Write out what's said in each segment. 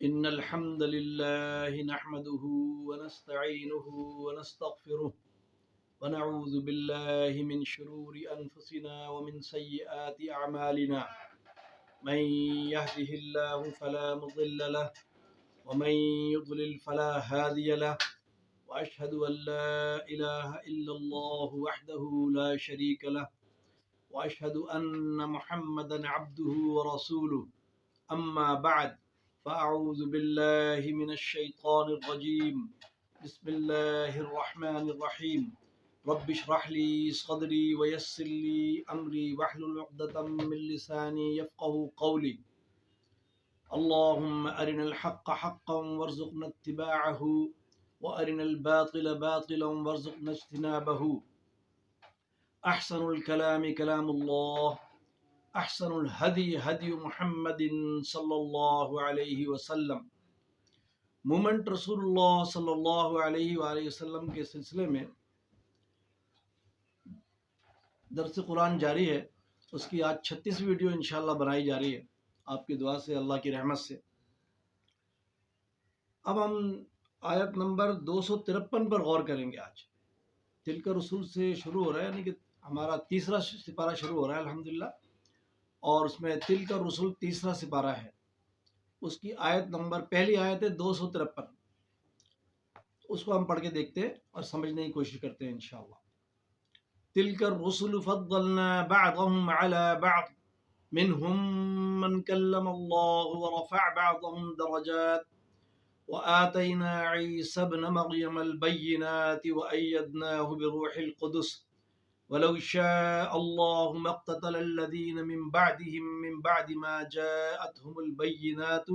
إن الحمد لله نحمده ونستعينه ونستغفره ونعوذ بالله من شرور أنفسنا ومن سيئات أعمالنا من يهده الله فلا مضل له ومن يضلل فلا هادي له وأشهد أن لا إله إلا الله وحده لا شريك له وأشهد أن محمدا عبده ورسوله أما بعد فأعوذ بالله من الشيطان الرجيم بسم الله الرحمن الرحيم رب اشرح لي صدري ويسر لي أمري واحلل عقدة من لساني يفقهوا قولي اللهم أرنا الحق حقا وارزقنا اتباعه وأرنا الباطل باطلا وارزقنا اجتنابه أحسن الكلام كلام الله احسن الهدی ہدی محمد صلی اللہ علیہ وسلم۔ مومنٹ رسول اللہ صلی اللہ علیہ وآلہ وسلم کے سلسلے میں درس قرآن جاری ہے، اس کی آج 36 ویڈیو انشاءاللہ بنائی جا رہی ہے آپ کی دعا سے، اللہ کی رحمت سے۔ اب ہم آیت نمبر 253 پر غور کریں گے۔ آج تلک رسول سے شروع ہو رہا ہے، یعنی کہ ہمارا تیسرا سپارہ شروع ہو رہا ہے الحمدللہ، اور اس میں تلک الرسل تیسرا سپارہ ہے۔ اس کی آیت نمبر، پہلی آیت ہے 253، اس کو ہم پڑھ کے دیکھتے ہیں اور سمجھنے کی کوشش کرتے ہیں انشاءاللہ۔ تلک الرسل فضلنا بعضهم على بعض منهم من كلم الله ورفع بعضهم درجات وآتينا عيسى ابن مريم البينات وأيدناه بروح القدس ولو شاء الله ما اقتتل الذين من بعدهم من بعد ما جاءتهم البينات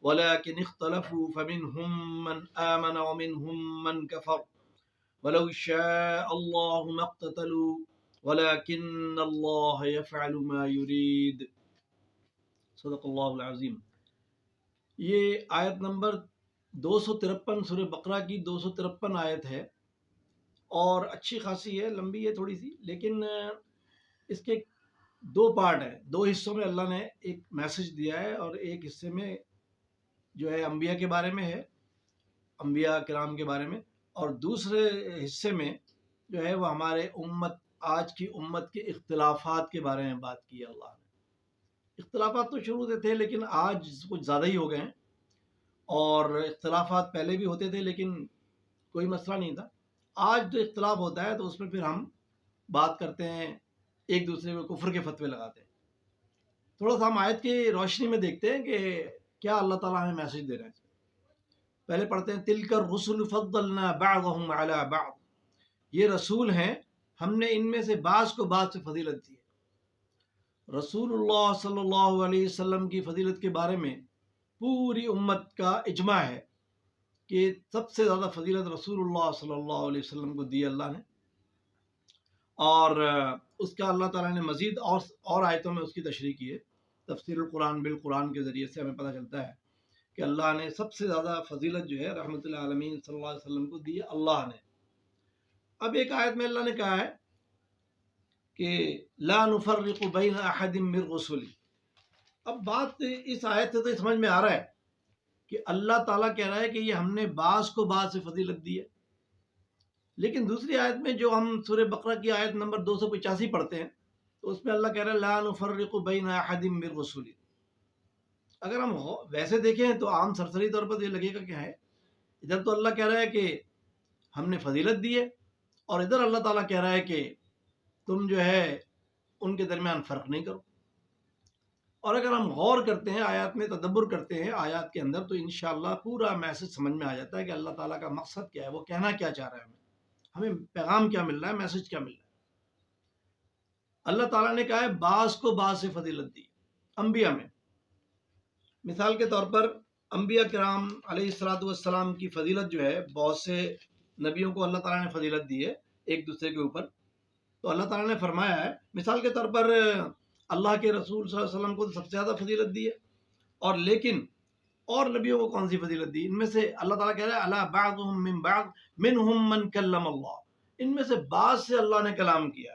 ولكن اختلفوا فمنهم من آمن ومنهم من كفر ولو شاء الله ما اقتتلوا ولكن الله يفعل ما يريد۔ صدق اللہ العظیم۔ یہ آیت نمبر 253 سورہ بقرہ کی 253 آیت ہے، اور اچھی خاصی ہے، لمبی ہے تھوڑی سی، لیکن اس کے دو پارٹ ہیں، دو حصوں میں اللہ نے ایک میسج دیا ہے، اور ایک حصے میں جو ہے انبیاء کے بارے میں ہے، انبیاء کرام کے بارے میں، اور دوسرے حصے میں جو ہے وہ ہمارے آج کی امت کے اختلافات کے بارے میں بات کی ہے۔ اللہ نے اختلافات تو شروع سے تھے، لیکن آج کچھ زیادہ ہی ہو گئے ہیں، اور اختلافات پہلے بھی ہوتے تھے لیکن کوئی مسئلہ نہیں تھا۔ آج جو اختلاف ہوتا ہے تو اس میں پھر ہم بات کرتے ہیں، ایک دوسرے کو کفر کے فتوے لگاتے ہیں۔ تھوڑا سا ہم آیت کی روشنی میں دیکھتے ہیں کہ کیا اللہ تعالیٰ ہمیں میسج دے رہے ہیں۔ پہلے پڑھتے ہیں تلک الرسل فضلنا بعضهم على بعض، یہ رسول ہیں، ہم نے ان میں سے بعض کو بعض سے فضیلت دی ہے۔ رسول اللہ صلی اللہ علیہ وسلم کی فضیلت کے بارے میں پوری امت کا اجماع ہے کہ سب سے زیادہ فضیلت رسول اللہ صلی اللہ علیہ وسلم کو دی اللہ نے، اور اس کا اللہ تعالیٰ نے مزید اور آیتوں میں اس کی تشریح کی ہے۔ تفسیر القرآن بالقرآن کے ذریعے سے ہمیں پتہ چلتا ہے کہ اللہ نے سب سے زیادہ فضیلت جو ہے رحمت العالمین صلی اللہ علیہ وسلم کو دی ہے اللہ نے۔ اب ایک آیت میں اللہ نے کہا ہے کہ لا نفرق بین احد من رسلی۔ اب بات اس آیت سے تو سمجھ میں آ رہا ہے کہ اللہ تعالیٰ کہہ رہا ہے کہ یہ ہم نے بعض کو بعض سے فضیلت دی ہے، لیکن دوسری آیت میں جو ہم سورہ بقرہ کی آیت نمبر 285 پڑھتے ہیں تو اس میں اللہ کہہ رہا ہے لا نفرق بین احد من رسلی۔ اگر ہم ویسے دیکھیں تو عام سرسری طور پر یہ لگے گا کہ ہے، ادھر تو اللہ کہہ رہا ہے کہ ہم نے فضیلت دی ہے، اور ادھر اللہ تعالیٰ کہہ رہا ہے کہ تم جو ہے ان کے درمیان فرق نہیں کرو۔ اور اگر ہم غور کرتے ہیں آیات میں، تدبر کرتے ہیں آیات کے اندر، تو انشاءاللہ پورا میسج سمجھ میں آ جاتا ہے کہ اللہ تعالیٰ کا مقصد کیا ہے، وہ کہنا کیا چاہ رہا ہے، ہمیں پیغام کیا مل رہا ہے، میسج کیا مل رہا ہے۔ اللہ تعالیٰ نے کہا ہے بعض کو بعض سے فضیلت دی۔ انبیاء میں مثال کے طور پر انبیاء کرام علیہ الصلوۃ والسلام کی فضیلت جو ہے، بہت سے نبیوں کو اللہ تعالیٰ نے فضیلت دی ہے ایک دوسرے کے اوپر۔ تو اللہ تعالیٰ نے فرمایا ہے، مثال کے طور پر اللہ کے رسول صلی اللہ علیہ وسلم کو سب سے زیادہ فضیلت دی ہے، اور لیکن اور نبیوں کو کون سی فضیلت دی؟ ان میں سے اللہ تعالیٰ کہہ رہا ہے الا بعضهم من بعض منهم من کلم اللہ، ان میں سے بعض سے اللہ نے کلام کیا۔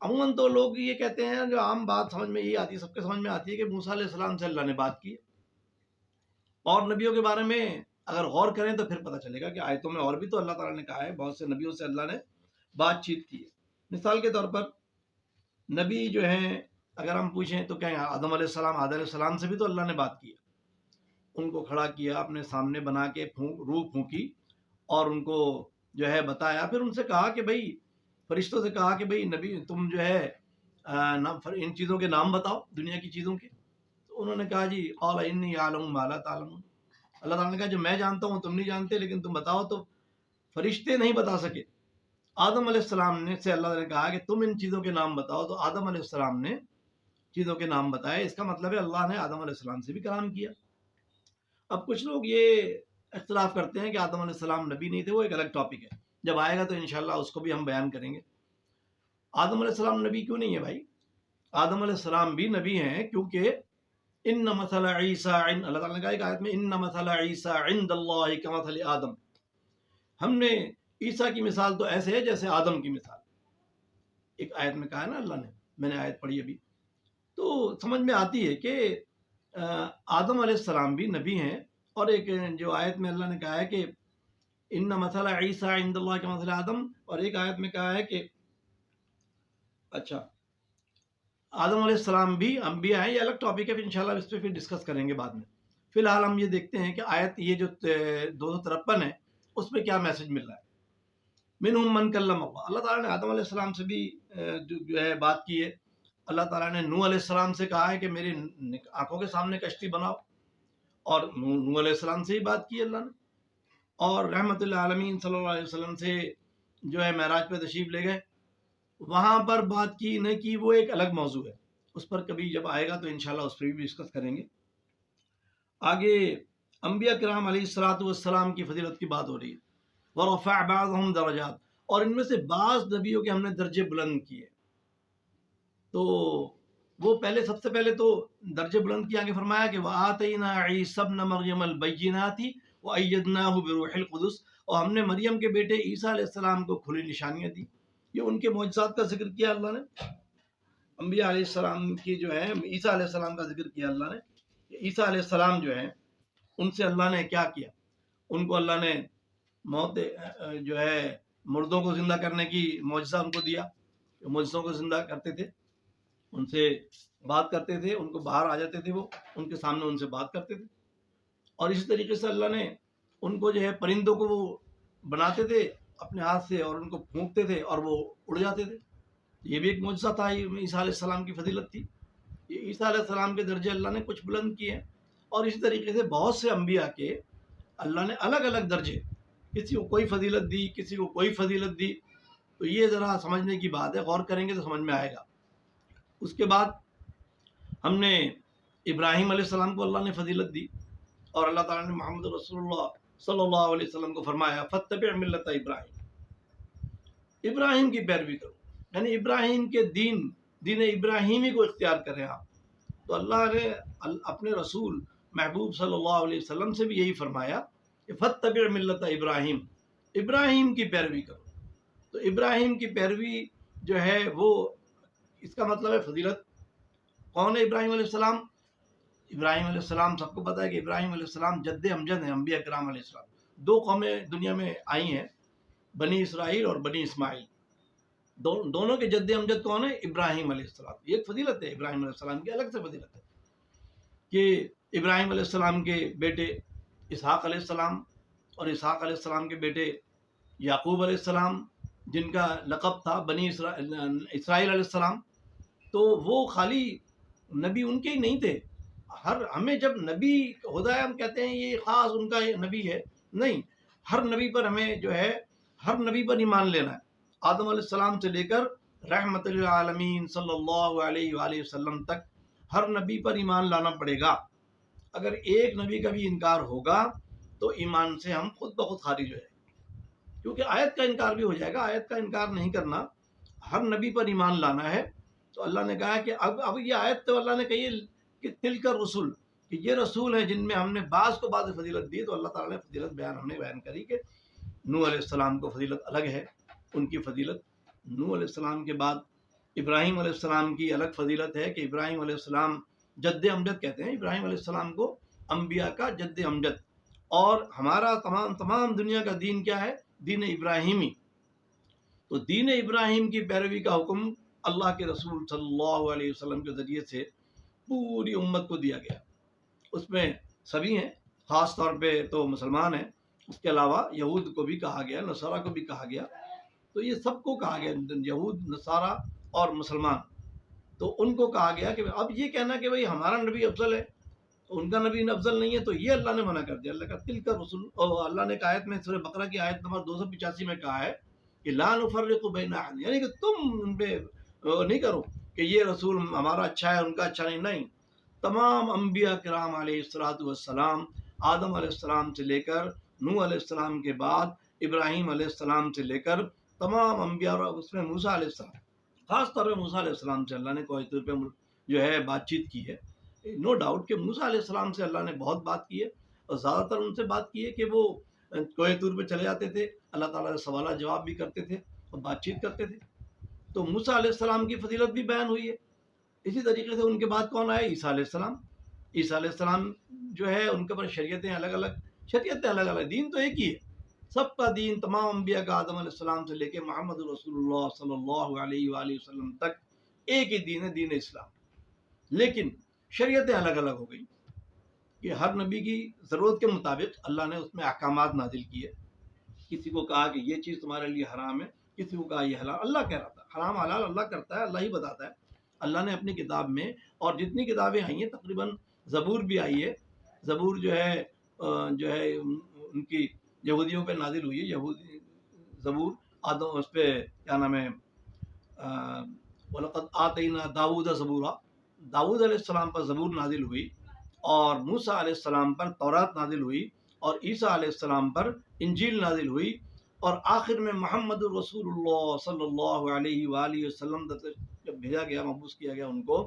عموماً تو لوگ یہ کہتے ہیں، جو عام بات سمجھ میں یہ آتی ہے، سب کے سمجھ میں آتی ہے کہ موسیٰ علیہ السلام سے اللہ نے بات کی، اور نبیوں کے بارے میں اگر غور کریں تو پھر پتہ چلے گا کہ آیتوں میں اور بھی تو اللہ تعالیٰ نے کہا ہے، بہت سے نبیوں سے اللہ نے بات چیت کی ہے۔ مثال کے طور پر نبی جو ہیں اگر ہم پوچھیں تو کہیں آدم علیہ السلام سے بھی تو اللہ نے بات کی ہے، ان کو کھڑا کیا اپنے سامنے بنا کے، روح پھونکی اور ان کو جو ہے بتایا، پھر ان سے کہا کہ بھئی، فرشتوں سے کہا کہ بھئی نبی تم جو ہے ان چیزوں کے نام بتاؤ، دنیا کی چیزوں کے۔ تو انہوں نے کہا جی قال انی اعلم ما لا تعلمون، اللہ تعالیٰ نے کہا جو میں جانتا ہوں تم نہیں جانتے، لیکن تم بتاؤ۔ تو فرشتے نہیں بتا سکے، آدم علیہ السلام نے سے اللہ نے کہا کہ تم ان چیزوں کے نام بتاؤ، تو آدم علیہ السلام نے چیزوں کے نام بتائے۔ اس کا مطلب ہے اللہ نے آدم علیہ السلام سے بھی کلام کیا۔ اب کچھ لوگ یہ اختلاف کرتے ہیں کہ آدم علیہ السلام نبی نہیں تھے، وہ ایک الگ ٹاپک ہے، جب آئے گا تو انشاءاللہ اس کو بھی ہم بیان کریں گے۔ آدم علیہ السلام نبی کیوں نہیں ہے بھائی؟ آدم علیہ السلام بھی نبی ہیں، کیونکہ ان مثل عیسیٰ اللہ تعالیٰ نے کہا ایک آیت میں ان مثل عیسیٰ عند اللہ کمثل آدم، ہم نے عیسیٰ کی مثال تو ایسے ہے جیسے آدم کی مثال، ایک آیت میں کہا ہے نا اللہ نے، میں نے آیت پڑھی ابھی، تو سمجھ میں آتی ہے کہ آدم علیہ السلام بھی نبی ہیں، اور ایک جو آیت میں اللہ نے کہا ہے کہ ان مثل عیسیٰ عند اللہ کمثل آدم، اور ایک آیت میں کہا ہے کہ اچھا آدم علیہ السلام بھی انبیاء ہیں، یہ الگ ٹاپک ہے، پھر انشاءاللہ اس پہ پھر ڈسکس کریں گے بعد میں۔ فی الحال ہم یہ دیکھتے ہیں کہ آیت یہ جو 253 ہے اس میں کیا میسج مل رہا ہے۔ منہم من کلم اللہ تعالیٰ نے آدم علیہ السلام سے بھی جو ہے بات کی ہے۔ اللہ تعالیٰ نے نوح علیہ السلام سے کہا ہے کہ میری آنکھوں کے سامنے کشتی بناؤ، اور نوح علیہ السلام سے ہی بات کی اللہ نے، اور رحمت اللہ عالمین صلی اللہ علیہ وسلم سے جو ہے معراج پہ تشریف لے گئے، وہاں پر بات کی نہ کی وہ ایک الگ موضوع ہے، اس پر کبھی جب آئے گا تو انشاءاللہ اس پر بھی ڈسکس کریں گے۔ آگے انبیاء کرام علیہ الصلوۃ والسلام کی فضیلت کی بات ہو رہی ہے۔ ورفع بعضهم درجات، اور ان میں سے بعض نبیوں کے ہم نے درجے بلند کیے، تو وہ پہلے سب سے پہلے تو درجے بلند کیا، آگے فرمایا کہ وآتینا عیسی ابن مریم البینات وأیدناہ بروح القدس، اور ہم نے مریم کے بیٹے عیسیٰ علیہ السلام کو کھلی نشانیاں دی، یہ ان کے معجزات کا ذکر کیا اللہ نے۔ انبیاء علیہ السلام کی جو ہے عیسیٰ علیہ السلام کا ذکر کیا اللہ نے، عیسیٰ علیہ السلام جو ہیں ان سے اللہ نے کیا کیا، ان کو اللہ نے موت جو ہے مردوں کو زندہ کرنے کی معجزہ ان کو دیا، معجزوں کو زندہ کرتے تھے، ان سے بات کرتے تھے، ان کو باہر آ جاتے تھے، وہ ان کے سامنے ان سے بات کرتے تھے، اور اسی طریقے سے اللہ نے ان کو جو ہے پرندوں کو وہ بناتے تھے اپنے ہاتھ سے، اور ان کو پھونکتے تھے اور وہ اڑ جاتے تھے، یہ بھی ایک معجزہ تھا، عیسیٰ علیہ السلام کی فضیلت تھی۔ یہ عیسیٰ علیہ السلام کے درجے اللہ نے کچھ بلند کیے ہیں، اور اسی طریقے سے بہت سے انبیاء کے اللہ نے الگ الگ درجے، کسی کو کوئی فضیلت دی، کسی کو کوئی فضیلت دی، تو یہ ذرا سمجھنے کی بات ہے، غور کریں گے تو سمجھ میں آئے گا۔ اس کے بعد ہم نے ابراہیم علیہ السلام کو اللہ نے فضیلت دی، اور اللہ تعالیٰ نے محمد رسول اللہ صلی اللہ علیہ وسلم کو فرمایا فتبع ملت ابراہیم، ابراہیم کی پیروی کرو، یعنی ابراہیم کے دین ابراہیمی کو اختیار کریں آپ۔ تو اللہ نے اپنے رسول محبوب صلی اللہ علیہ وسلم سے بھی یہی فرمایا کہ فتبع ملت ابراہیم، ابراہیم کی پیروی کرو۔ تو ابراہیم کی پیروی جو ہے وہ اس کا مطلب ہے فضیلت۔ کون ہے ابراہیم علیہ السلام؟ ابراہیم علیہ السلام سب کو پتہ ہے کہ ابراہیم علیہ السلام جد امجد ہیں انبیاء کرام علیہ السلام۔ دو قومیں دنیا میں آئی ہیں، بنی اسرائیل اور بنی اسماعیل، دونوں کے جد امجد کون ہے؟ ابراہیم علیہ السلام۔ یہ ایک فضیلت ہے ابراہیم علیہ السلام کی، الگ سے فضیلت ہے کہ ابراہیم علیہ السلام کے بیٹے اسحاق علیہ السلام، اور اسحاق علیہ السلام کے بیٹے یعقوب علیہ السلام، جن کا لقب تھا بنی اسرائیل علیہ السلام، تو وہ خالی نبی ان کے ہی نہیں تھے، ہمیں جب نبی خدا ہم کہتے ہیں یہ خاص ان کا نبی ہے، نہیں، ہر نبی پر ہمیں جو ہے ہر نبی پر ایمان لینا ہے، آدم علیہ السلام سے لے کر رحمت للعالمین صلی اللہ علیہ وآلہ وسلم تک ہر نبی پر ایمان لانا پڑے گا۔ اگر ایک نبی کا بھی انکار ہوگا تو ایمان سے ہم خود بخود خارج ہو جائیں گے، کیونکہ آیت کا انکار بھی ہو جائے گا، آیت کا انکار نہیں کرنا، ہر نبی پر ایمان لانا ہے۔ تو اللہ نے کہا کہ اب یہ آیت تو اللہ نے کہی ہے کہ تلک الرسل، کہ یہ رسول ہیں جن میں ہم نے بعض کو بعض فضیلت دی، تو اللہ تعالیٰ نے فضیلت ہم نے بیان کری کہ نوح علیہ السلام کو فضیلت الگ ہے، ان کی فضیلت نوح علیہ السلام کے بعد ابراہیم علیہ السلام کی الگ فضیلت ہے کہ ابراہیم علیہ السلام جد امجد کہتے ہیں ابراہیم علیہ السلام کو، انبیاء کا جد امجد، اور ہمارا تمام دنیا کا دین کیا ہے؟ دین ابراہیمی۔ تو دین ابراہیم کی پیروی کا حکم اللہ کے رسول صلی اللہ علیہ وسلم کے ذریعے سے پوری امت کو دیا گیا۔ اس میں سبھی ہیں، خاص طور پہ تو مسلمان ہیں، اس کے علاوہ یہود کو بھی کہا گیا، نصارہ کو بھی کہا گیا، تو یہ سب کو کہا گیا، یہود، نصارہ اور مسلمان، تو ان کو کہا گیا کہ اب یہ کہنا کہ بھئی ہمارا نبی افضل ہے ان کا نبی افضل نہیں ہے، تو یہ اللہ نے منع کر دیا۔ اللہ کا تلک رسول، اور اللہ نے ایک آیت میں سورہ بقرہ کی آیت نمبر 285 میں کہا ہے کہ لا نفرق بین احد، یعنی کہ تم ان پہ نہیں کرو کہ یہ رسول ہمارا اچھا ہے ان کا اچھا نہیں۔ تمام انبیاء کرام علیہ السلام، آدم علیہ السلام سے لے کر نوح علیہ السلام کے بعد ابراہیم علیہ السلام سے لے کر تمام انبیاء، اور اس میں موسیٰ علیہ السلام، خاص طور پہ موسیٰ علیہ السلام سے اللہ نے کوئی طور پہ جو ہے بات چیت کی ہے۔ نو ڈاؤٹ کہ موسیٰ علیہ السلام سے اللہ نے بہت بات کی ہے، اور زیادہ تر ان سے بات کی ہے کہ وہ کوہ طور پہ چلے جاتے تھے، اللہ تعالیٰ سے سوالات جواب بھی کرتے تھے اور بات چیت کرتے تھے، تو موسیٰ علیہ السلام کی فضیلت بھی بیان ہوئی ہے۔ اسی طریقے سے ان کے بعد کون آئے؟ عیسیٰ علیہ السلام۔ عیسیٰ علیہ السلام جو ہے ان کے پر شریعتیں الگ الگ، دین تو ایک ہی ہے، سب کا دین، تمام انبیاء کا آدم علیہ السلام سے لے کے محمد رسول اللہ صلی اللہ علیہ وآلہ وسلم تک ایک ہی دین ہے، دین اسلام، لیکن شریعتیں الگ الگ ہو گئی کہ ہر نبی کی ضرورت کے مطابق اللہ نے اس میں احکامات نازل کیے۔ کسی کو کہا کہ یہ چیز تمہارے لیے حرام ہے، کسی کو کہا یہ حلال، اللہ کہہ رہا تھا، حرام حلال اللہ کرتا ہے، اللہ ہی بتاتا ہے۔ اللہ نے اپنی کتاب میں، اور جتنی کتابیں آئی ہیں تقریباً زبور بھی آئی ہے، زبور جو ہے ان کی یہودیوں پہ نازل ہوئی ہے، یہودی زبور، آدم اس پہ کیا نام ہے، وَلَقَدْ آتَيْنَا دَاوُودَ زَبُورًا، داؤد علیہ السلام پر زبور نازل ہوئی، اور موسیٰ علیہ السلام پر تورات نازل ہوئی، اور عیسیٰ علیہ السلام پر انجیل نازل ہوئی، اور آخر میں محمد الرسول اللہ صلی اللہ علیہ وآلہ وسلم جب بھیجا گیا، مبعوث کیا گیا ان کو،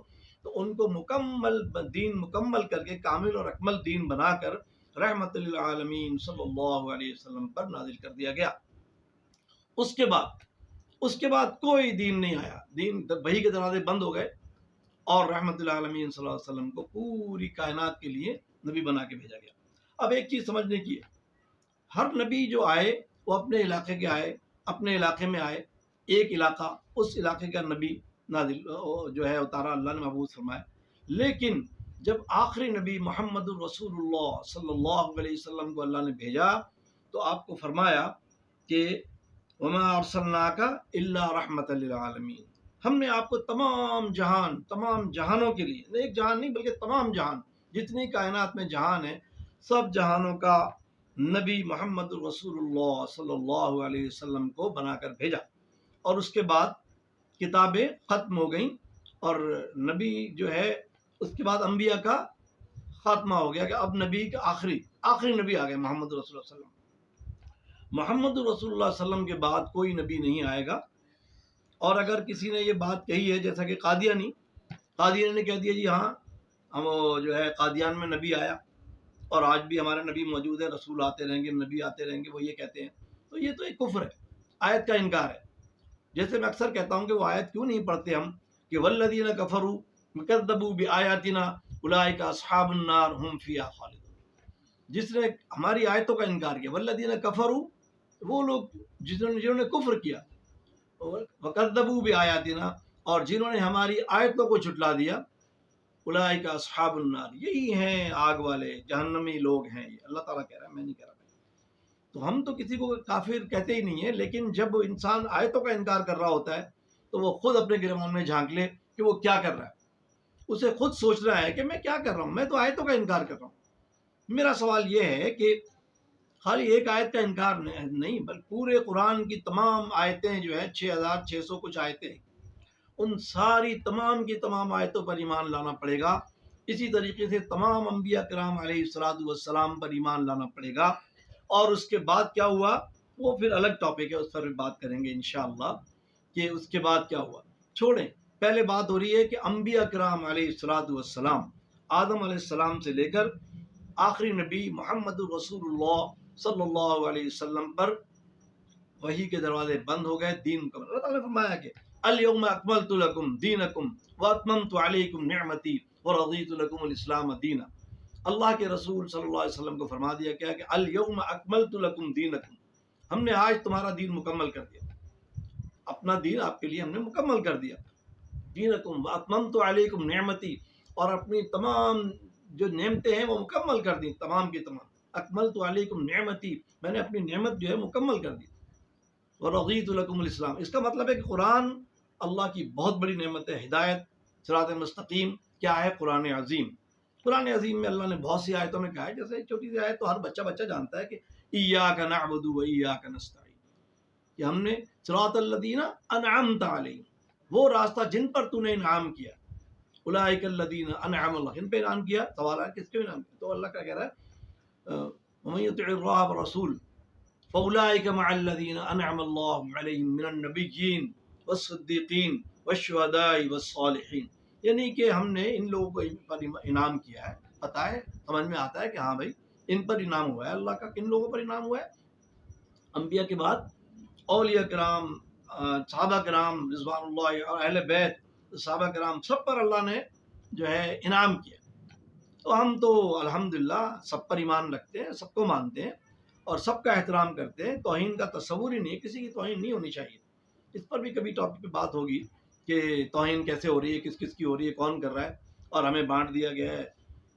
تو ان کو مکمل کر کے کامل اور اکمل دین بنا کر رحمت للعالمین صلی اللہ علیہ وسلم پر نازل کر دیا گیا۔ اس کے بعد کوئی دین نہیں آیا، دین وحی کے دروازے بند ہو گئے، اور رحمت للعالمین صلی اللہ علیہ وسلم کو پوری کائنات کے لیے نبی بنا کے بھیجا گیا۔ اب ایک چیز سمجھنے کی ہے، ہر نبی جو آئے وہ اپنے علاقے کے آئے، اپنے علاقے میں آئے، ایک علاقہ، اس علاقے کا نبی نازل جو ہے اتارا، اللہ نے مبعوث فرمایا، لیکن جب آخری نبی محمد الرسول اللہ صلی اللہ علیہ وسلم کو اللہ نے بھیجا تو آپ کو فرمایا کہ وَمَا أَرْسَلْنَاكَ إِلَّا رَحْمَةً لِلْعَالَمِينَ، ہم نے آپ کو تمام جہانوں کے لیے، ایک جہان نہیں بلکہ تمام جہان، جتنی کائنات میں جہان ہے، سب جہانوں کا نبی محمد الرسول اللہ صلی اللہ علیہ وسلم کو بنا کر بھیجا۔ اور اس کے بعد کتابیں ختم ہو گئیں، اور نبی جو ہے اس کے بعد انبیاء کا خاتمہ ہو گیا کہ اب نبی کا آخری نبی آ گئے، محمد رسول اللہ صلی اللہ علیہ وسلم۔ محمد رسول اللہ صلی اللہ علیہ وسلم کے بعد کوئی نبی نہیں آئے گا۔ اور اگر کسی نے یہ بات کہی ہے، جیسا کہ قادیانی نے کہہ دیا جی ہاں ہم جو ہے قادیان میں نبی آیا، اور آج بھی ہمارے نبی موجود ہیں، رسول آتے رہیں گے، نبی آتے رہیں گے، وہ یہ کہتے ہیں، تو یہ تو ایک کفر ہے، آیت کا انکار ہے۔ جیسے میں اکثر کہتا ہوں کہ وہ آیت کیوں نہیں پڑھتے ہم کہ والذین کفروا وکذبوا بآیاتنا اولئک اصحاب النار هم فیہا خالدون، جس نے ہماری آیتوں کا انکار کیا، والذین کفروا، وہ لوگ جنہوں نے کفر کیا، وکذبوا بآیاتنا، اور جنہوں نے ہماری آیتوں کو جھٹلا دیا، اولئک اصحاب النار، یہی ہیں آگ والے، جہنمی لوگ ہیں، یہ اللہ تعالیٰ کہہ رہا ہے، میں نہیں کہہ رہا۔ تو ہم تو کسی کو کافر کہتے ہی نہیں ہیں، لیکن جب انسان آیتوں کا انکار کر رہا ہوتا ہے تو وہ خود اپنے گریبان میں جھانک لے کہ وہ کیا کر رہا ہے، اسے خود سوچنا ہے کہ میں کیا کر رہا ہوں، میں تو آیتوں کا انکار کر رہا ہوں۔ میرا سوال یہ ہے کہ خالی ایک آیت کا انکار نہیں، بلکہ پورے قرآن کی تمام آیتیں جو ہیں 6600 کچھ آیتیں، ان ساری تمام کی تمام آیتوں پر ایمان لانا پڑے گا۔ اسی طریقے سے تمام انبیاء کرام علیہ السلام پر ایمان لانا پڑے گا۔ اور اس کے بعد کیا ہوا وہ پھر الگ ٹاپک ہے، اس پر بھی بات کریں گے انشاءاللہ کہ اس کے بعد کیا ہوا۔ چھوڑیں، پہلے بات ہو رہی ہے کہ انبیاء کرام علیہ السلام، آدم علیہ السلام سے لے کر آخری نبی محمد الرسول اللہ صلی اللہ علیہ وسلم پر وحی کے دروازے بند ہو گئے، دین مکمل۔ اللہ تعالیٰ نے فرمایا کہ الیوم اکملت لکم دینکم واتممت علیکم نعمتی ورضیت لکم الاسلام دینا، اللہ کے رسول صلی اللہ علیہ وسلم کو فرما دیا کیا کہ الیوم اکملت لکم دینکم، ہم نے آج تمہارا دین مکمل کر دیا، اپنا دین آپ کے لیے ہم نے مکمل کر دیا، دینکم واتممت علیکم نعمتی، اور اپنی تمام جو نعمتیں ہیں وہ مکمل کر دی، تمام کی تمام، اکملت علیکم نعمتی، میں نے اپنی نعمت جو ہے مکمل کر دی، ورضیت لکم الاسلام، اس کا مطلب ہے کہ قرآن اللہ کی بہت بڑی نعمت ہے، ہدایت، صراط مستقیم کیا ہے؟ قرآن عظیم۔ قرآن عظیم میں اللہ نے بہت سی آیتوں میں کہا ہے، جیسے چھوٹی سی آیت تو ہر بچہ جانتا ہے کہ ایاک نعبد و ایاک نستعین، کہ ہم نے صراط الذین انعمت علیہم، وہ راستہ جن پر تو نے انعام کیا، اولئک الذین انعم اللہ، جن پہ انعام کیا، سوال ہے کس کے انعام کیا؟ تو اللہ کا کہہ رہا ہے ومن یطع اللہ والرسول فاولئک مع الذین انعم اللہ علیہم من النبیین والصدیقین والشہداء والصالحین، یعنی کہ ہم نے ان لوگوں کو پر انعام کیا ہے، پتہ ہے، سمجھ میں آتا ہے کہ ہاں بھائی ان پر انعام ہوا ہے اللہ کا، کن لوگوں پر انعام ہوا ہے؟ انبیاء کے بعد اولیاء کرام، صحابہ کرام رضوان اللہ، اور اہل بیت صحابہ کرام، سب پر اللہ نے جو ہے انعام کیا۔ تو ہم تو الحمدللہ سب پر ایمان رکھتے ہیں، سب کو مانتے ہیں اور سب کا احترام کرتے ہیں، توہین کا تصور ہی نہیں ہے، کسی کی توہین نہیں ہونی چاہیے۔ اس پر بھی کبھی ٹاپک پہ بات ہوگی کہ توہین کیسے ہو رہی ہے، کس کس کی ہو رہی ہے، کون کر رہا ہے، اور ہمیں بانٹ دیا گیا ہے،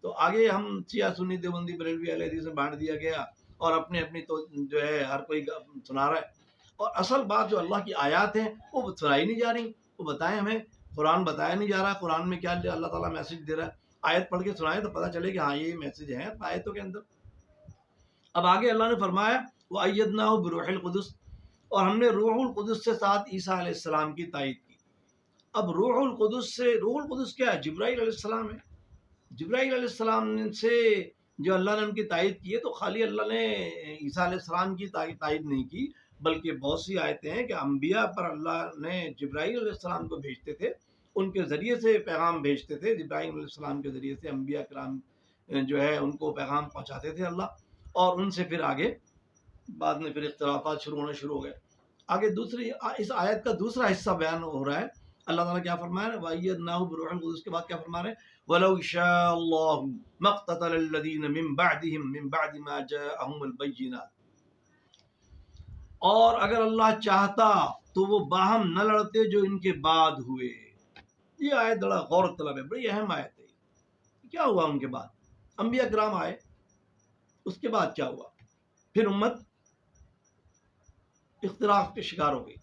تو آگے ہم شیعہ سنی دیوبندی بریلوی اہل حدیث میں بانٹ دیا گیا، اور اپنی تو جو ہے ہر کوئی سنا رہا ہے، اور اصل بات جو اللہ کی آیات ہیں وہ سنائی نہیں جا رہی، وہ بتائیں ہمیں، قرآن بتایا نہیں جا رہا، قرآن میں کیا اللہ تعالیٰ میسج دے رہا ہے، آیت پڑھ کے سنائیں تو پتہ چلے کہ ہاں یہ میسج ہے آیتوں کے اندر۔ اب آگے اللہ نے فرمایا وَأَيَّدْنَاهُ بِرُوحِ الْقُدُسِ، اور ہم نے روح القدس سے ساتھ عیسیٰ علیہ السلام کی تائید کی۔ اب روح القدس سے، روح القدس کیا ہے؟ جبرائیل علیہ السلام ہے۔ جبرائیل علیہ السلام سے جو اللہ نے ان کی تائید کی ہے، تو خالی اللہ نے عیسیٰ علیہ السلام کی تائید نہیں کی، بلکہ بہت سی آیتیں ہیں کہ انبیاء پر اللہ نے جبرائیل علیہ السلام کو بھیجتے تھے، ان کے ذریعے سے پیغام بھیجتے تھے، جبرائیل علیہ السلام کے ذریعے سے انبیاء کرام جو ہے ان کو پیغام پہنچاتے تھے اللہ، اور ان سے پھر آگے بعد میں پھر اختلافات ہونے شروع ہو گئے۔ آگے دوسری اس آیت کا دوسرا حصہ بیان ہو رہا ہے، اللہ تعالیٰ کیا فرما رہے ہیں؟ وَأَيَّدْنَاهُ بِرُوحِ الْقُدُسِ کے بعد کیا فرما رہے ہیں؟ وَلَوْ شَاءَ اللَّهُ مَا اقْتَتَلَ الَّذِينَ مِن بَعْدِهِم مِن بَعْدِ مَا جَاءَهُمُ الْبَيِّنَاتُ، اور اگر اللہ چاہتا تو وہ باہم نہ لڑتے جو ان کے بعد ہوئے۔ یہ آیت بڑا غور طلب ہے، بڑی اہم آیت ہے۔ کیا ہوا ان کے بعد؟ انبیاء کرام آئے، اس کے بعد کیا ہوا؟ پھر امت اختلاف کے شکار ہو گئی،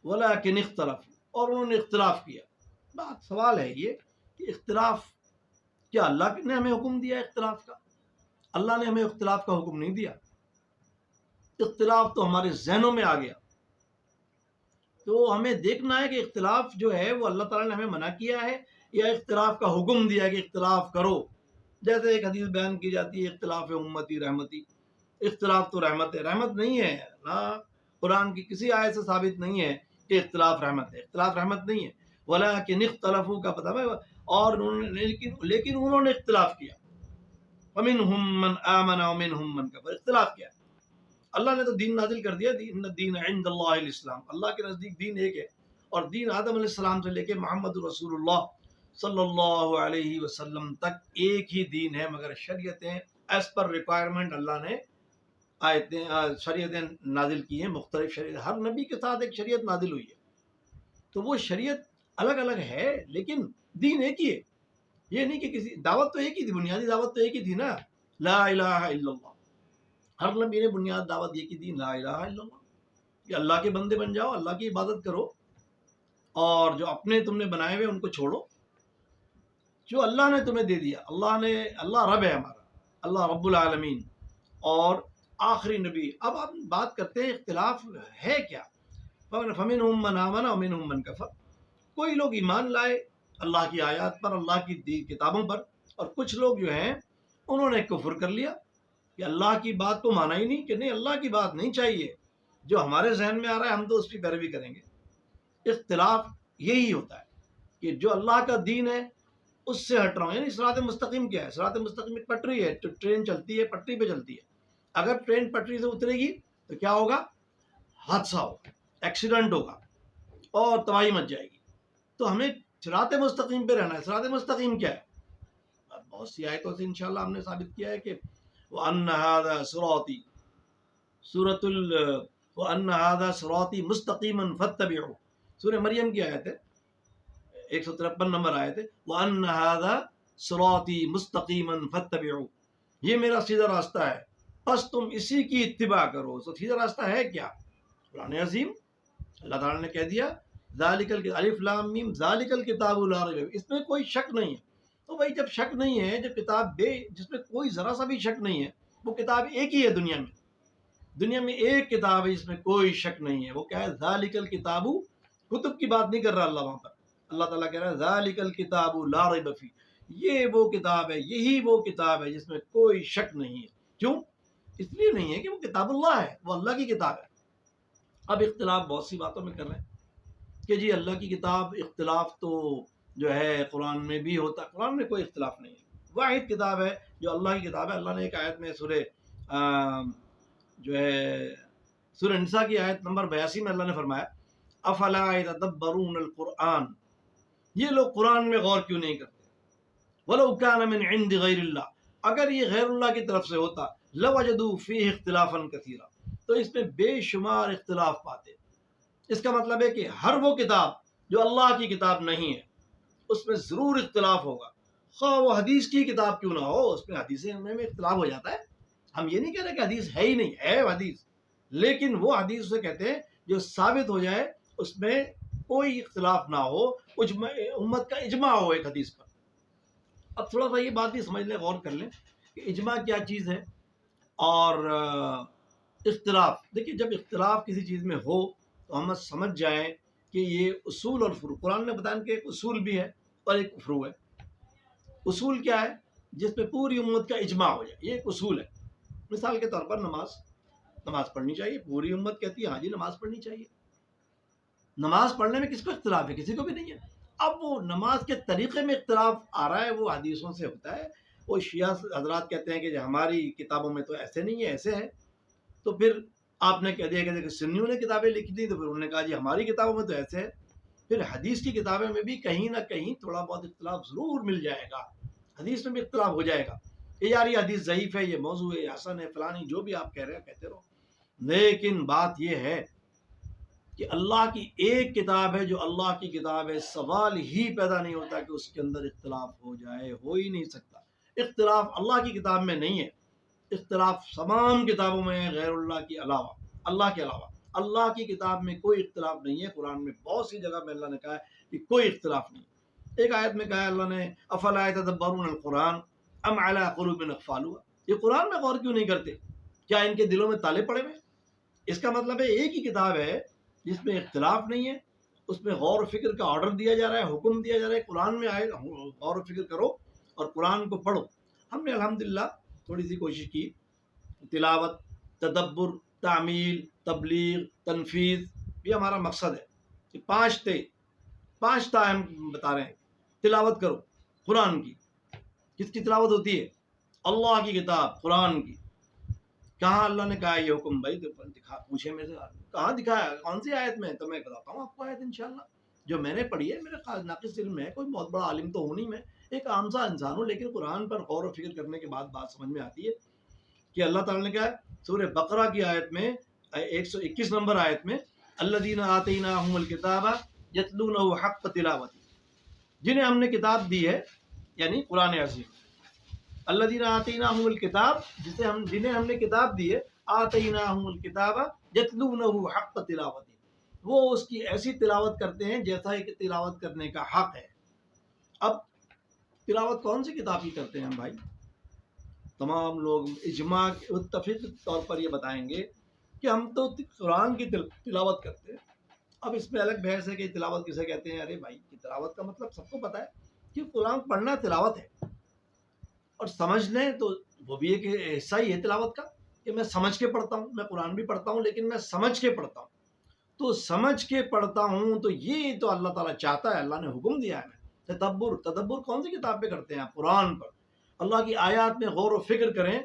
وَلَٰكِنِ اخْتَلَفُوا، اور انہوں نے اختلاف کیا۔ بات سوال ہے یہ کہ اختلاف کیا اللہ نے ہمیں حکم دیا اختلاف کا؟ اللہ نے ہمیں اختلاف کا حکم نہیں دیا، اختلاف تو ہمارے ذہنوں میں آ گیا۔ تو ہمیں دیکھنا ہے کہ اختلاف جو ہے وہ اللہ تعالیٰ نے ہمیں منع کیا ہے یا اختلاف کا حکم دیا کہ اختلاف کرو۔ جیسے ایک حدیث بیان کی جاتی ہے اختلاف امتی رحمتی، اختلاف تو رحمت ہے، رحمت نہیں ہے نا، قرآن کی کسی آیت سے ثابت نہیں ہے کہ اختلاف رحمت ہے، اختلاف رحمت نہیں ہے۔ وَلَٰكِنِ اخْتَلَفُوا کا پتہ ہے، اور لیکن انہوں نے اختلاف کیا، وَمِنْهُم مَّنْ آمَنَ وَمِنْهُم مَّنْ كَفَرَ، اختلاف کیا۔ اللہ نے تو دین نازل کر دیا، ان الدین عند اللہ الاسلام، اللہ کے نزدیک دین ایک ہے، اور دین آدم علیہ السلام سے لے کے محمد رسول اللہ صلی اللہ علیہ وسلم تک ایک ہی دین ہے، مگر شریعتیں ایز پر ریکوائرمنٹ اللہ نے شریعتیں نازل کی ہیں، مختلف شریعت، ہر نبی کے ساتھ ایک شریعت نازل ہوئی ہے، تو وہ شریعت الگ الگ ہے لیکن دین ایک ہی ہے۔ یہ نہیں کہ کسی دعوت تو ایک ہی تھی، بنیادی دعوت تو ایک ہی تھی نا، لا الہ الا اللہ، ہر نبی نے بنیاد دعوت یہ کی تھی، لا الہ الا اللہ، کہ اللہ کے بندے بن جاؤ، اللہ کی عبادت کرو، اور جو اپنے تم نے بنائے ہوئے ان کو چھوڑو، جو اللہ نے تمہیں دے دیا، اللہ رب ہے ہمارا، اللہ رب العالمین، اور آخری نبی۔ اب آپ بات کرتے ہیں اختلاف ہے کیا؟ فَمِنْهُم مَّنْ آمَنَ وَمِنْهُم مَّنْ كَفَرَ، کوئی لوگ ایمان لائے اللہ کی آیات پر، اللہ کی کتابوں پر، اور کچھ لوگ جو ہیں انہوں نے کفر کر لیا کہ اللہ کی بات کو مانا ہی نہیں، کہ نہیں اللہ کی بات نہیں چاہیے، جو ہمارے ذہن میں آ رہا ہے ہم تو اس کی پیروی کریں گے۔ اختلاف یہی ہوتا ہے کہ جو اللہ کا دین ہے اس سے ہٹ رہا ہوں، یعنی صراط مستقیم کیا ہے؟ صراط مستقیم ایک پٹری ہے، جو ٹرین چلتی ہے پٹری پہ چلتی ہے، اگر ٹرین پٹری سے اترے گی تو کیا ہوگا؟ حادثہ ہوگا، ایکسیڈنٹ ہوگا اور تباہی مچ جائے گی۔ تو ہمیں صراط مستقیم پہ رہنا ہے۔ صراط مستقیم کیا ہے؟ بہت سی آیتوں سے انشاءاللہ ہم نے ثابت کیا ہے کہ وَأَنَّ هَذَا صِرَاطِي وَأَنَّ هَذَا صِرَاطِي مُسْتَقِيمًا فَاتَّبِعُوهُ، سورہ مریم کی آیت ہے، 153 نمبر آیت ہے، وَأَنَّ هَذَا صِرَاطِي مُسْتَقِيمًا فَاتَّبِعُوهُ، یہ میرا سیدھا راستہ ہے بس تم اسی کی اتباع کرو۔ تو سیدھا راستہ ہے کیا؟ قرآن عظیم، اللہ تعالیٰ نے کہہ دیا ذالک الف لام میم ذالک الکتاب لا ریب، اس میں کوئی شک نہیں ہے۔ تو بھائی جب شک نہیں ہے، جب کتاب جس میں کوئی ذرا سا بھی شک نہیں ہے، وہ کتاب ایک ہی ہے دنیا میں ایک کتاب ہے جس میں کوئی شک نہیں ہے، وہ کیا ہے؟ ذالک الکتاب، کتب کی بات نہیں کر رہا اللہ وہاں پر، اللہ تعالیٰ کہہ رہا ہے ذالک الکتاب لا ریب فیہ، یہ وہ کتاب ہے، یہی وہ کتاب ہے جس میں کوئی شک نہیں ہے۔ کیوں؟ اس لیے نہیں ہے کہ وہ کتاب اللہ ہے، وہ اللہ کی کتاب ہے۔ اب اختلاف بہت سی باتوں میں کر رہے ہیں کہ جی اللہ کی کتاب، اختلاف تو جو ہے قرآن میں بھی ہوتا ہے، قرآن میں کوئی اختلاف نہیں ہے، واحد کتاب ہے جو اللہ کی کتاب ہے۔ اللہ نے ایک آیت میں سورہ نساء کی آیت نمبر 82 میں اللہ نے فرمایا افلا یتدبرون القرآن، یہ لوگ قرآن میں غور کیوں نہیں کرتے؟ وَلَوْ كَانَ مِنْ عِنْدِ غَيْرِ اللَّهِ، اگر یہ غیر اللہ کی طرف سے ہوتا لَوَجَدُوا فِيهِ اخْتِلَافًا كَثِيرًا، تو اس میں بے شمار اختلاف پاتے۔ اس کا مطلب ہے کہ ہر وہ کتاب جو اللہ کی کتاب نہیں ہے اس میں ضرور اختلاف ہوگا، خواہ وہ حدیث کی کتاب کیوں نہ ہو، اس میں حدیثیں میں اختلاف ہو جاتا ہے۔ ہم یہ نہیں کہہ رہے کہ حدیث ہے ہی نہیں، ہے حدیث، لیکن وہ حدیث اسے کہتے ہیں جو ثابت ہو جائے، اس میں کوئی اختلاف نہ ہو، امت کا اجماع ہو ایک حدیث پر۔ اب تھوڑا سا یہ بات بھی سمجھ لیں، غور کر لیں کہ اجماع کیا چیز ہے اور اختلاف۔ دیکھیے جب اختلاف کسی چیز میں ہو تو ہم سمجھ جائیں کہ یہ اصول اور فروع، قرآن نے بتایا کہ ایک اصول بھی ہے اور ایک فروع ہے۔ اصول کیا ہے؟ جس پہ پوری امت کا اجماع ہو جائے، یہ ایک اصول ہے۔ مثال کے طور پر نماز پڑھنی چاہیے، پوری امت کہتی ہے ہاں جی نماز پڑھنی چاہیے۔ نماز پڑھنے میں کس کو اختلاف ہے؟ کسی کو بھی نہیں ہے۔ اب وہ نماز کے طریقے میں اختلاف آ رہا ہے، وہ حدیثوں سے ہوتا ہے۔ وہ شیعہ حضرات کہتے ہیں کہ ہماری کتابوں میں تو ایسے نہیں ہے، ایسے ہے، تو پھر آپ نے کہہ دیا کہ سنیوں نے کتابیں لکھ دی، تو پھر انہوں نے کہا جی ہماری کتابوں میں تو ایسے ہے۔ پھر حدیث کی کتابیں میں بھی کہیں نہ کہیں تھوڑا بہت اختلاف ضرور مل جائے گا، حدیث میں بھی اختلاف ہو جائے گا کہ یار یہ حدیث ضعیف ہے، یہ موضوع ہے، یہ حسن ہے، فلانی، جو بھی آپ کہہ رہے ہیں کہتے رہو۔ لیکن بات یہ ہے کہ اللہ کی ایک کتاب ہے جو اللہ کی کتاب ہے، سوال ہی پیدا نہیں ہوتا کہ اس کے اندر اختلاف ہو جائے، ہو ہی نہیں سکتا۔ اختلاف اللہ کی کتاب میں نہیں ہے، اختلاف تمام کتابوں میں ہے غیر اللہ کے علاوہ، اللہ کے علاوہ۔ اللہ کی کتاب میں کوئی اختلاف نہیں ہے، قرآن میں بہت سی جگہ میں اللہ نے کہا ہے کہ کوئی اختلاف نہیں۔ ایک آیت میں کہا ہے اللہ نے افلا یتدبرون القرآن ام علی قلوب اقفالها، یہ قرآن میں غور کیوں نہیں کرتے؟ کیا ان کے دلوں میں تالے پڑے ہوئے؟ اس کا مطلب ہے ایک ہی کتاب ہے جس میں اختلاف نہیں ہے، اس میں غور و فکر کا آرڈر دیا جا رہا ہے، حکم دیا جا رہا ہے، قرآن میں آئے غور و فکر کرو اور قرآن کو پڑھو۔ ہم نے الحمدللہ تھوڑی سی کوشش کی، تلاوت، تدبر، تعمیل، تبلیغ، تنفیذ، یہ ہمارا مقصد ہے کہ 5 تا ہم بتا رہے ہیں۔ تلاوت کرو قرآن کی، کس کی تلاوت ہوتی ہے؟ اللہ کی کتاب قرآن کی۔ کہاں اللہ نے کہا یہ حکم؟ بھائی پوچھے میرے سے کہاں دکھایا، کون سی آیت میں؟ تو میں بتاتا ہوں آپ کو آیت انشاءاللہ جو میں نے پڑھی ہے، میرے ناقص علم ہے، کوئی بہت بڑا عالم تو ہوں نہیں، میں ایک عام سا انسان ہوں، لیکن قرآن پر غور و فکر کرنے کے بعد بات سمجھ میں آتی ہے کہ اللہ تعالیٰ نے کہا سورہ بقرہ کی آیت میں 121 نمبر آیت میں الذین آتیناہم الکتاب یتلونہ حق تلاوتہ، جنہیں ہم نے کتاب دی ہے، یعنی قرآن عظیم۔ الذین آتیناہم الکتاب، جنہیں ہم نے کتاب دی ہے، آتیناہم الکتاب یتلونہ حق تلاوتہ، وہ اس کی ایسی تلاوت کرتے ہیں جیسا کہ تلاوت کرنے کا حق ہے۔ اب تلاوت کون سی کتاب کی کرتے ہیں ہم بھائی؟ تمام لوگ اجماع متفق طور پر یہ بتائیں گے کہ ہم تو قرآن کی تلاوت کرتے ہیں۔ اب اس میں الگ بحث ہے کہ تلاوت کسے کہتے ہیں۔ ارے بھائی تلاوت کا مطلب سب کو پتہ ہے کہ قرآن پڑھنا تلاوت ہے، اور سمجھ لیں تو وہ بھی ایک حصہ ہی ہے تلاوت کا کہ میں سمجھ کے پڑھتا ہوں۔ میں قرآن بھی پڑھتا ہوں لیکن میں سمجھ کے پڑھتا ہوں، تو سمجھ کے پڑھتا ہوں تو یہ تو اللہ تعالیٰ چاہتا ہے، اللہ نے حکم دیا ہے۔ تدبر کون سی کتاب پہ کرتے ہیں آپ؟ قرآن پر۔ اللہ کی آیات میں غور و فکر کریں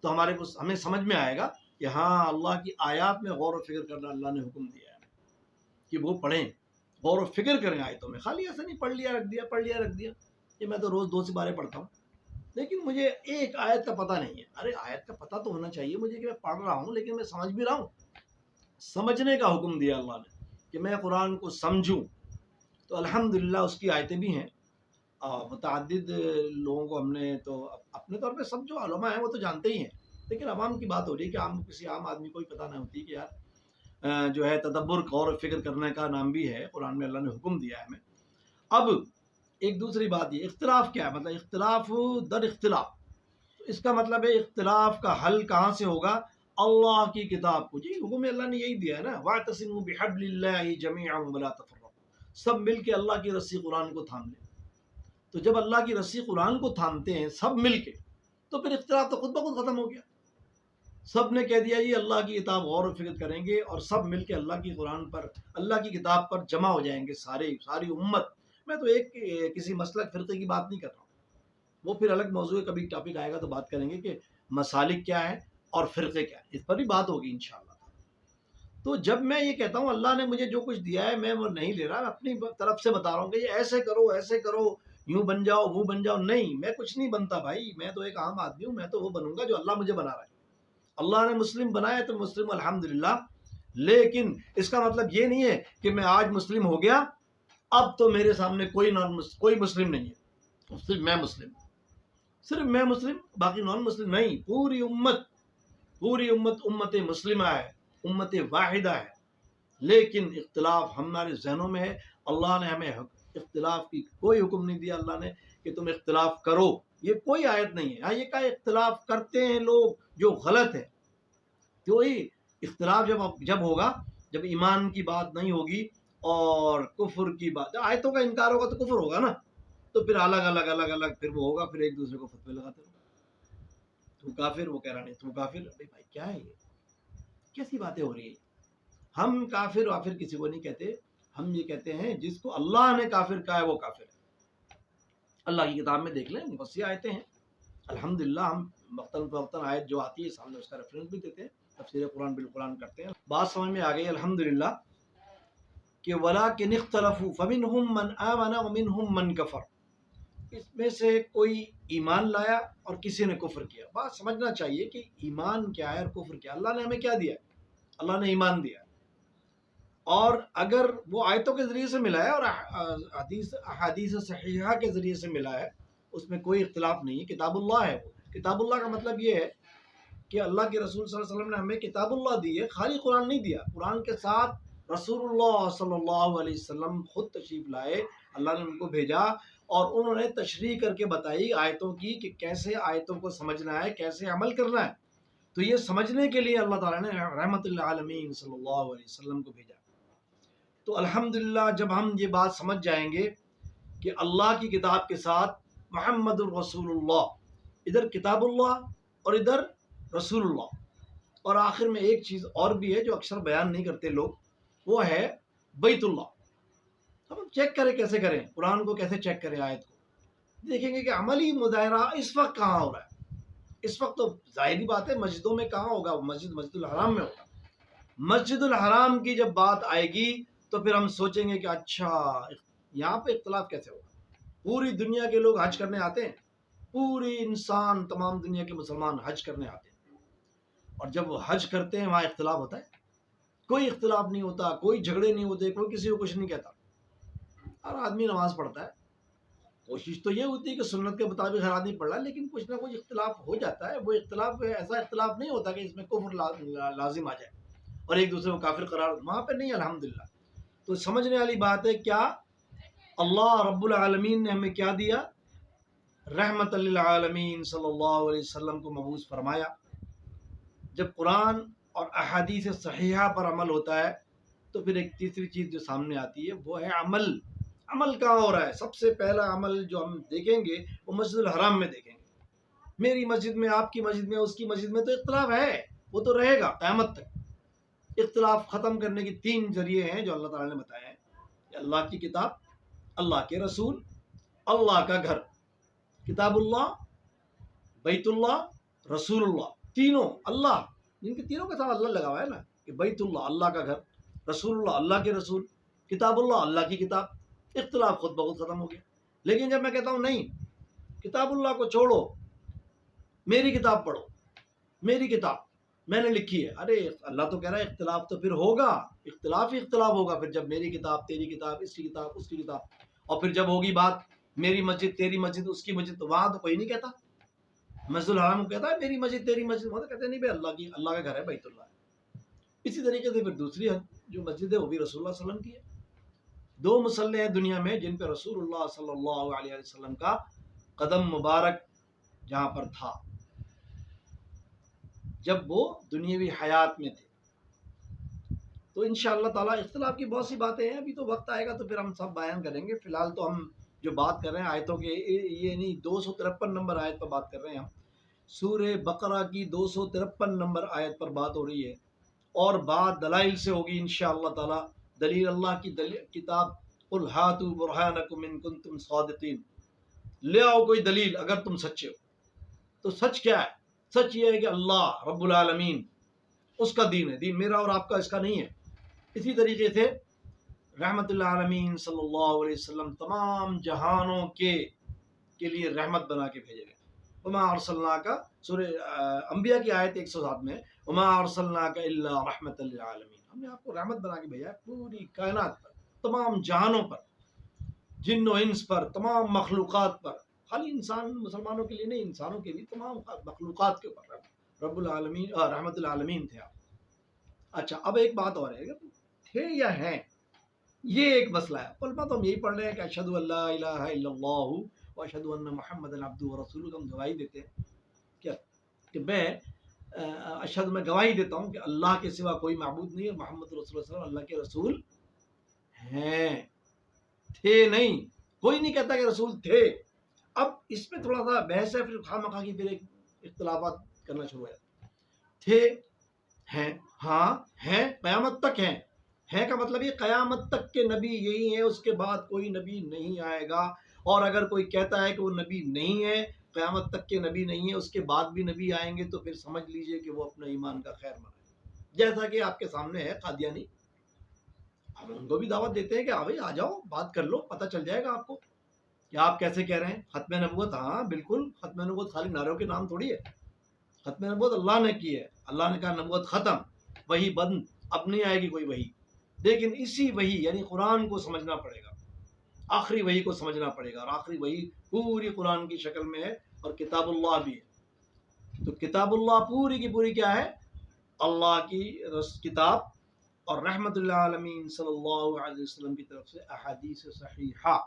تو ہمیں سمجھ میں آئے گا کہ ہاں اللہ کی آیات میں غور و فکر کرنا اللہ نے حکم دیا ہے کہ وہ پڑھیں، غور و فکر کریں آیتوں میں، خالی ایسا نہیں پڑھ لیا رکھ دیا کہ میں تو روز 2 سپارے پڑھتا ہوں، لیکن مجھے ایک آیت کا پتہ نہیں ہے. ارے آیت کا پتہ تو ہونا چاہیے مجھے کہ میں پڑھ رہا ہوں لیکن میں سمجھ بھی رہا ہوں. سمجھنے کا حکم دیا اللہ نے کہ میں قرآن کو سمجھوں. تو الحمدللہ اس کی آیتیں بھی ہیں. متعدد لوگوں کو ہم نے تو اپنے طور پہ سب جو علماء ہیں وہ تو جانتے ہی ہیں، لیکن عوام کی بات ہو رہی ہے کہ کسی عام آدمی کو پتہ نہ ہوتی کہ یار جو ہے تدبر غور و فکر کرنے کا نام بھی ہے. قرآن میں اللہ نے حکم دیا ہے ہمیں. اب ایک دوسری بات یہ اختلاف کیا ہے، مطلب اختلاف در اختلاف. اس کا مطلب ہے اختلاف کا حل کہاں سے ہوگا؟ اللہ کی کتاب کو. جی حکم اللہ نے یہی دیا ہے نا، وَاعْتَصِمُوا بِحَبْلِ اللَّهِ جَمِيعًا وَلَا تَفَرَّقُوا. سب مل کے اللہ کی رسی قرآن کو تھام لیں. تو جب اللہ کی رسی قرآن کو تھامتے ہیں سب مل کے تو پھر اختلاف تو خود بخود ختم ہو گیا. سب نے کہہ دیا یہ اللہ کی کتاب غور و فکر کریں گے اور سب مل کے اللہ کی قرآن پر، اللہ کی کتاب پر جمع ہو جائیں گے ساری امت. میں تو ایک کسی مسلک فرقے کی بات نہیں کر رہا ہوں، وہ پھر الگ موضوع ہے، کبھی ٹاپک آئے گا تو بات کریں گے کہ مسالک کیا ہے اور فرقے کیا ہے، اس پر بھی بات ہوگی انشاءاللہ. تو جب میں یہ کہتا ہوں اللہ نے مجھے جو کچھ دیا ہے میں وہ نہیں لے رہا، میں اپنی طرف سے بتا رہا ہوں کہ یہ ایسے کرو یوں بن جاؤ وہ بن جاؤ. نہیں، میں کچھ نہیں بنتا بھائی، میں تو ایک عام آدمی ہوں. میں تو وہ بنوں گا جو اللہ مجھے بنا رہا ہے. اللہ نے مسلم بنایا تو مسلم الحمدللہ. لیکن اس کا مطلب یہ نہیں ہے کہ میں آج مسلم ہو گیا اب تو میرے سامنے کوئی مسلم نہیں ہے، صرف میں مسلم، صرف میں مسلم باقی نان مسلم نہیں. پوری امت امت مسلمہ ہے، امت واحدہ ہے. لیکن اختلاف ہمارے ذہنوں میں ہے. اللہ نے ہمیں اختلاف کی کوئی حکم نہیں دیا اللہ نے کہ تم اختلاف کرو، یہ کوئی آیت نہیں ہے. ہاں یہ کہا اختلاف کرتے ہیں لوگ جو غلط ہے. تو یہ اختلاف جب ہوگا جب ایمان کی بات نہیں ہوگی اور کفر کی بات، آیتوں کا انکار ہوگا تو کفر ہوگا نا. تو پھر الگ پھر وہ ہوگا، پھر ایک دوسرے کو فتوے لگاتے رہو. تو کافر، وہ کہہ رہا نہیں تو کافر. بھائی کیا ہے یہ، کیسی باتیں ہو رہی ہیں؟ ہم کافر وافر کسی کو نہیں کہتے، ہم یہ کہتے ہیں جس کو اللہ نے کافر کہا ہے وہ کافر ہے. اللہ کی کتاب میں دیکھ لیں بہت سی آیتیں ہیں الحمدللہ. ہم مختلف آیت جو آتی ہے سامنے اس کا ریفرنس بھی دیتے ہیں، تفسیر قرآن بالقرآن کرتے ہیں. بات سمجھ میں آ گئی الحمدللہ کہ وَلَٰكِنِ اخْتَلَفُوا فَمِنْهُمْ مَنْ آمَنَ وَمِنْهُمْ مَنْ كَفَرَ. اس میں سے کوئی ایمان لایا اور کسی نے کفر کیا. بات سمجھنا چاہیے کہ ایمان کیا ہے اور کفر کیا. اللہ نے ہمیں کیا دیا؟ اللہ نے ایمان دیا. اور اگر وہ آیتوں کے ذریعے سے ملا ہے اور احادیث صحیحہ کے ذریعے سے ملا ہے اس میں کوئی اختلاف نہیں ہے. کتاب اللہ ہے. کتاب اللہ کا مطلب یہ ہے کہ اللہ کے رسول صلی اللہ علیہ وسلم نے ہمیں کتاب اللہ دی ہے، خالی قرآن نہیں دیا. قرآن کے ساتھ رسول اللہ صلی اللہ علیہ وسلم خود تشریف لائے، اللہ نے ان کو بھیجا اور انہوں نے تشریح کر کے بتائی آیتوں کی کہ کیسے آیتوں کو سمجھنا ہے، کیسے عمل کرنا ہے. تو یہ سمجھنے کے لیے اللہ تعالیٰ نے رحمت للعالمین صلی اللہ علیہ وسلم کو بھیجا. تو الحمدللہ جب ہم یہ بات سمجھ جائیں گے کہ اللہ کی کتاب کے ساتھ محمد الرسول اللہ، ادھر کتاب اللہ اور ادھر رسول اللہ، اور آخر میں ایک چیز اور بھی ہے جو اکثر بیان نہیں کرتے لوگ، وہ ہے بیت اللہ. اب ہم چیک کریں، کیسے کریں قرآن کو، کیسے چیک کریں آیت کو؟ دیکھیں گے کہ عملی مظاہرہ اس وقت کہاں ہو رہا ہے. اس وقت تو ظاہری بات ہے مسجدوں میں کہاں ہوگا، مسجد الحرام میں ہوگا. مسجد الحرام کی جب بات آئے گی تو پھر ہم سوچیں گے کہ اچھا یہاں پہ اختلاف کیسے ہوگا. پوری دنیا کے لوگ حج کرنے آتے ہیں، پوری انسان تمام دنیا کے مسلمان حج کرنے آتے ہیں، اور جب وہ حج کرتے ہیں وہاں اختلاف ہوتا ہے؟ کوئی اختلاف نہیں ہوتا، کوئی جھگڑے نہیں ہوتے، کوئی کسی کو کچھ نہیں کہتا. ہر آدمی نماز پڑھتا ہے. کوشش تو یہ ہوتی ہے کہ سنت کے مطابق ہر آدمی پڑھ رہا ہے، لیکن کچھ نہ کچھ اختلاف ہو جاتا ہے. وہ اختلاف ایسا اختلاف نہیں ہوتا کہ اس میں کفر لازم آ جائے اور ایک دوسرے کو کافر قرار، وہاں پہ نہیں الحمدللہ. تو سمجھنے والی بات ہے کیا اللہ رب العالمین نے ہمیں کیا دیا؟ رحمت للعالمین صلی اللہ علیہ وسلم کو مبعوث فرمایا. جب قرآن اور احادیث صحیحہ پر عمل ہوتا ہے تو پھر ایک تیسری چیز جو سامنے آتی ہے وہ ہے عمل. عمل کہاں ہو رہا ہے؟ سب سے پہلا عمل جو ہم دیکھیں گے وہ مسجد الحرام میں دیکھیں گے. میری مسجد میں، آپ کی مسجد میں، اس کی مسجد میں تو اختلاف ہے، وہ تو رہے گا قیامت تک. اختلاف ختم کرنے کی 3 ذریعے ہیں جو اللہ تعالیٰ نے بتایا ہے کہ اللہ کی کتاب، اللہ کے رسول، اللہ کا گھر. کتاب اللہ، بیت اللہ، رسول اللہ، تینوں اللہ، جن کے تینوں کے ساتھ اللہ لگا ہوا ہے نا، کہ بیت اللہ اللہ کا گھر، رسول اللہ اللہ کے رسول، کتاب اللہ اللہ کی کتاب. اختلاف خود بخود ختم ہو گیا. لیکن جب میں کہتا ہوں نہیں کتاب اللہ کو چھوڑو، میری کتاب پڑھو، میری کتاب میں نے لکھی ہے۔ ارے اللہ تو کہہ رہا ہے اختلاف تو پھر ہوگا، اختلاف ہی اختلاف ہوگا پھر، جب میری کتاب، تیری کتاب، اس کی کتاب، اس کی کتاب، اور پھر جب ہوگی بات میری مسجد، تیری مسجد، اس کی مسجد، تو وہاں تو کوئی نہیں کہتا، مسجد الحرام کہتا ہے میری مسجد تیری مسجد، وہاں تو کہتے نہیں بھائی اللہ کا گھر ہے بیت اللہ ہے۔ اسی طریقے سے پھر دوسری جو مسجد ہے وہ بھی رسول اللہ صلی اللہ علیہ وسلم کی ہے۔ دو مصلے ہیں دنیا میں جن پہ رسول اللہ صلی اللہ علیہ وسلم کا قدم مبارک جہاں پر تھا جب وہ دنیاوی حیات میں تھے۔ تو انشاءاللہ تعالیٰ اختلاف کی بہت سی باتیں ہیں، ابھی تو وقت آئے گا تو پھر ہم سب بیان کریں گے۔ فی الحال تو ہم جو بات کر رہے ہیں آیتوں کے، یہ نہیں 253 نمبر آیت پر بات کر رہے ہیں ہم، سورہ بقرہ کی 253 نمبر آیت پر بات ہو رہی ہے، اور بات دلائل سے ہوگی انشاءاللہ تعالیٰ۔ دلیل اللہ کی کتاب، قل ہاتوا برہانکم ان کنتم صادقین، لے آؤ کوئی دلیل اگر تم سچے ہو۔ تو سچ کیا ہے؟ سچ یہ ہے کہ اللہ رب العالمین اس کا دین ہے، دین میرا اور آپ کا اس کا نہیں ہے۔ اسی طریقے سے رحمت العالمین صلی اللہ علیہ وسلم تمام جہانوں کے لیے رحمت بنا کے بھیجے گئے۔ وما ارسلناک، سورہ انبیاء کی آیت 107 میں، وما ارسلناک الا رحمت للعالمین، ہم نے آپ کو رحمت بنا کے بھیجا ہے پوری کائنات پر، تمام جہانوں پر، جن و انس پر، تمام مخلوقات پر، خالی انسان مسلمانوں کے لیے نہیں، انسانوں کے بھی، تمام مخلوقات کے اوپر رب العالمین رحمت العالمین تھے آپ۔ اچھا اب ایک بات اور ہے، تھے یا ہیں، یہ ایک مسئلہ ہے۔ کلمہ تو ہم یہی پڑھ رہے ہیں کہ اشہد ان لا الہ الا اللہ واشہد ان محمد عبدہ ورسولہ، ہم گواہی دیتے ہیں کیا کہ میں اشہد، میں گواہی دیتا ہوں کہ اللہ کے سوا کوئی معبود نہیں ہے، محمد رسول اللہ صلی اللہ علیہ وسلم اللہ کے رسول ہیں۔ تھے نہیں، کوئی نہیں کہتا کہ رسول تھے۔ اب اس میں تھوڑا سا بحث ہے، پھر خواہ کی پھر ایک اختلافات کرنا شروع ہے۔ تھے، ہیں، ہاں ہیں، قیامت تک ہیں۔ ہے کا مطلب یہ قیامت تک کے نبی یہی ہیں، اس کے بعد کوئی نبی نہیں آئے گا۔ اور اگر کوئی کہتا ہے کہ وہ نبی نہیں ہے، قیامت تک کے نبی نہیں ہے، اس کے بعد بھی نبی آئیں گے، تو پھر سمجھ لیجئے کہ وہ اپنا ایمان کا خیر منائے۔ جیسا کہ آپ کے سامنے ہے قادیانی، ہم ان کو بھی دعوت دیتے ہیں کہ بھائی آ جاؤ، بات کر لو، پتہ چل جائے گا آپ کو کہ آپ کیسے کہہ رہے ہیں۔ ختم نبوت، ہاں بالکل، ختم نبوت خالی نعروں کے نام تھوڑی ہے، ختم نبوت اللہ نے کی ہے، اللہ نے کہا نبوت ختم، وہی بند، اب نہیں آئے گی کوئی وہی۔ لیکن اسی وہی یعنی قرآن کو سمجھنا پڑے گا، آخری وہی کو سمجھنا پڑے گا، اور آخری وہی پوری قرآن کی شکل میں ہے، اور کتاب اللہ بھی ہے۔ تو کتاب اللہ پوری کی پوری کیا ہے؟ اللہ کی کتاب، اور رحمت العالمین صلی اللہ علیہ وسلم کی طرف سے احادیث صحیحہ۔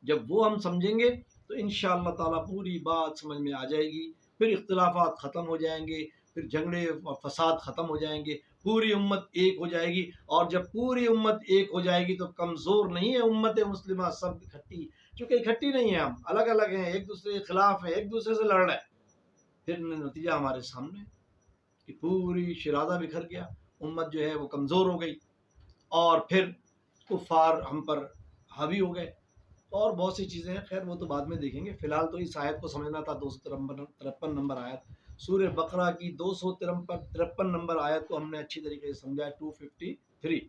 جب وہ ہم سمجھیں گے تو انشاءاللہ تعالیٰ پوری بات سمجھ میں آ جائے گی، پھر اختلافات ختم ہو جائیں گے، پھر جھگڑے اور فساد ختم ہو جائیں گے، پوری امت ایک ہو جائے گی۔ اور جب پوری امت ایک ہو جائے گی تو کمزور نہیں ہے امت مسلمہ، سب اکٹھی، چونکہ اکٹھی نہیں ہے، ہم الگ الگ ہیں، ایک دوسرے کے خلاف ہیں، ایک دوسرے سے لڑ رہے ہیں، پھر نتیجہ ہمارے سامنے ہے کہ پوری شرادہ بکھر گیا، امت جو ہے وہ کمزور ہو گئی، اور پھر کفار ہم پر حاوی ہو گئے، اور بہت سی چیزیں ہیں، خیر وہ تو بعد میں دیکھیں گے۔ فی الحال تو اس آیت کو سمجھنا تھا، 253 نمبر آیت، سورہ بقرہ کی 253 نمبر آیت کو ہم نے اچھی طریقے سے سمجھا ہے، 253۔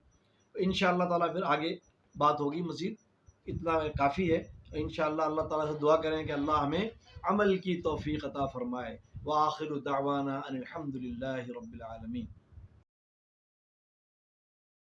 انشاءاللہ تعالیٰ پھر آگے بات ہوگی مزید، اتنا کافی ہے۔ انشاءاللہ اللہ تعالیٰ سے دعا کریں کہ اللہ ہمیں عمل کی توفیق عطا فرمائے۔ وآخر دعوانا ان الحمد للہ رب العالمین۔